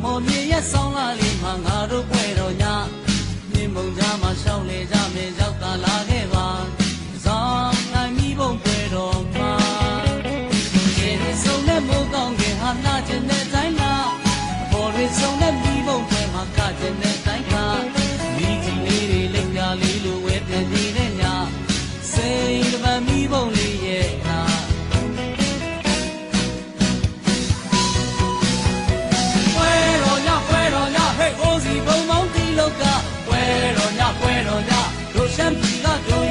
မော်မြေရဲ့ဆောင်းလာလေးမှာငါတို့ပွဲတော်ညမြင်မုံကြားမှာရှောင်းလေကြမယ်ရောက်တာလာခဲ့ပါဇောင်းနိုင်မိဘုံပွဲတော်မှာကျေးဇူးနဲ့မိုးကောင်းခဲ့ဟာနာကျင်တဲ့တိုင်းမှာဘော်ရစ်ဆုံးနဲ့မိဘုံပွဲမှာကကျင်တဲ့တိုင်းမှာမိကြီးလေးတွေလက်ပြလေးလိုဝဲပြန်နေတဲ့ညစိတ်တပံမိဘုံလေးရဲ့နာဘုံမောင်းတီလောက်ကပွဲတော်ညတို့ရှမ်းပြည်ကတို့